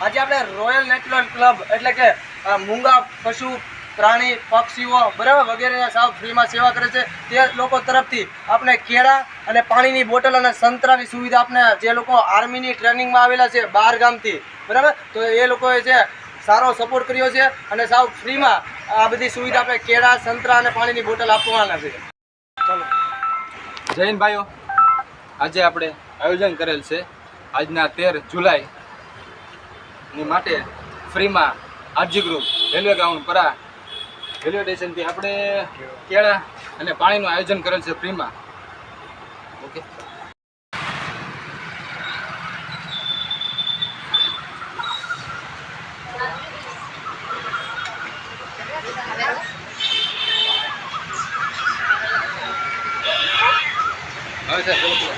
આજે આપણે royal natural club એટલે કે મૂંગા પશુ પ્રાણી પક્ષીઓ બરાબર વગેરેના સાવ ફ્રીમાં સેવા કરે છે તે લોકો તરફથી આપણે કેળા અને પાણીની બોટલ અને સંતરાની સુવિધા આપણે જે લોકો આર્મીની ટ્રેનિંગમાં આવેલા છે બહાર ગામથી બરાબર તો એ લોકોએ છે સારો સપોર્ટ કર્યો છે અને સાવ ફ્રીમાં આ બધી સુવિધા આપણે કેળા સંતરા અને પાણીની બોટલ આપવાના છે. ચાલો જૈન ભાઈઓ, આજે આપણે આયોજન કરેલ છે આજના 13 જુલાઈની માટે ફ્રીમાં આરજી ગ્રુપ રેલવે ગ્રાઉન્ડ પરા રેલવે સ્ટેશનથી આપણે કેળા અને પાણીનું આયોજન કરેલ છે ફ્રીમાં. ઓકે, હવે સર બોલો.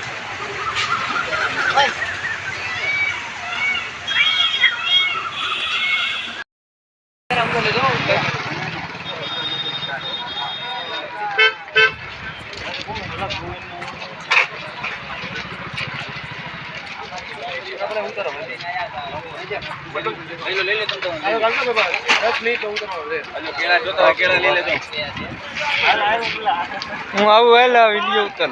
હું આવું હેલા વિડીયો ઉતાર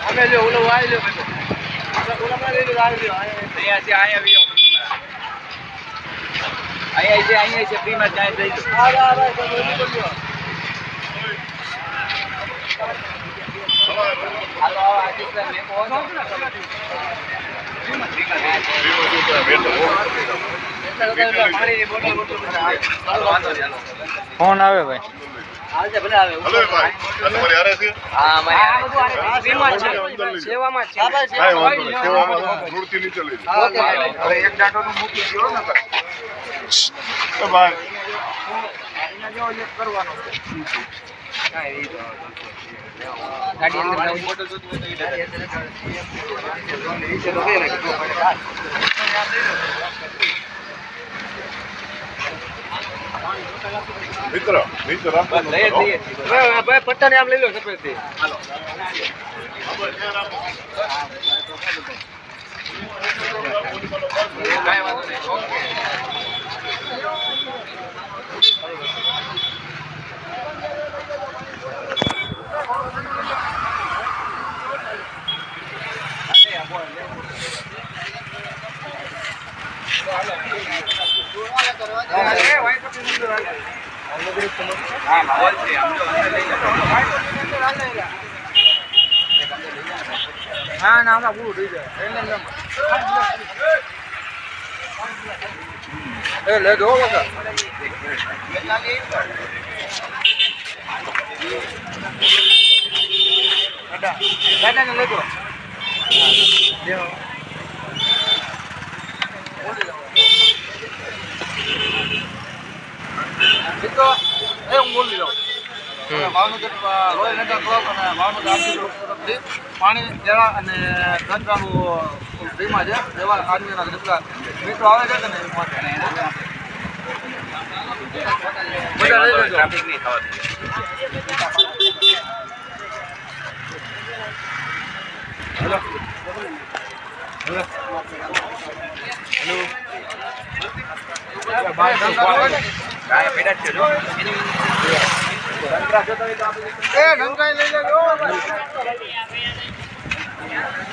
અમે જો ઓલો વાય લ્યો આપણે ઓલામાં લઈ લો આવી લ્યો અહીંયા છે અહીંયા છે ફ્રીમાં ચાય દઈ દો. આ ભાઈ તો બોલી બોલ્યો હાલો આજે સર મે પહોંચો ફોન આવે ભાઈ. આજે ભલે આવે. હલો ભાઈ, આ તમારી હારે છે? હા અમારી સેવામાં છે સેવામાં છે. હા ભાઈ સેવામાં મૂર્તિ નીચે લઈ લો. હવે એક ડાટોનું મૂકી દો ને તો ભાઈ અહીંયા જો એક કરવાનો છે. ગાડી અંદર નવી બોટલ જોતી હોય તો ગાડી અંદર નીચે તો ગઈ લાગે મિત્ર નીચે રાખો. ભાઈ પટ્ટાને આમ લઈ લો સફેદથી. હાલો કાંઈ વાંધો નહીં. ઓકે હા ના હમણાં પૂરું થઈ જાય. લે દો બકા દાદાને લે દો. મિત્રો હું બોલી જાઉં ભાવનગર રોયલ નેચરલ ક્લબ અને ભાવનગર આરજી ગ્રુપ તરફથી પાણી કેળા અને સંતરાનું ફ્રીમાં છે એવા આર્મીના જેટલા મિત્રો આવે છે ને બધા લઈ લેજો. ટ્રાફિક નહીં થવા હેલો હેલો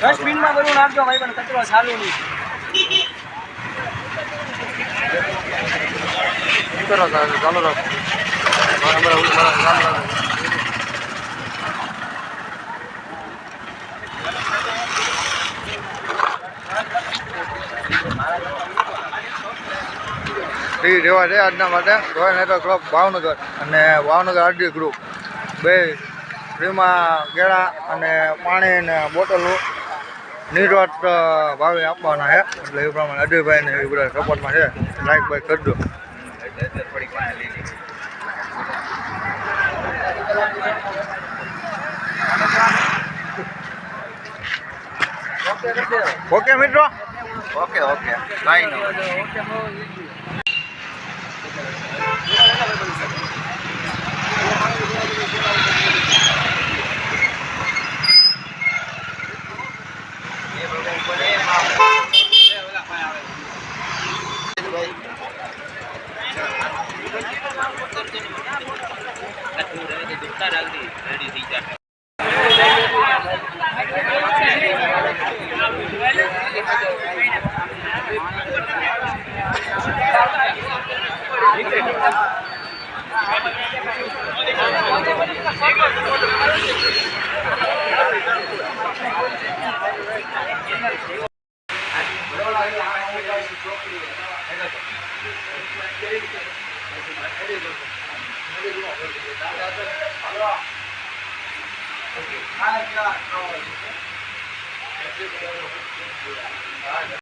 ડસ્ટબિનમાં બધું નાખજો ભાઈ, પણ કચરો ચાલુ નહીં કરો. ચાલો રાખો. ફ્રી રહેવા છે આજના માટે રોયલ નેચરલ ક્લબ ભાવનગર અને ભાવનગર આરજી ગ્રુપ બે ફ્રીમાં કેળા અને પાણી અને બોટલો નિર્વાત ભાવે આપવાના છે. એટલે એ પ્રમાણે અજયભાઈને એ બધા સપોર્ટમાં છે. લાઈક બાઈક કરજો. ઓકે મિત્રો, ઓકે ઓકે કાંઈ નહીં.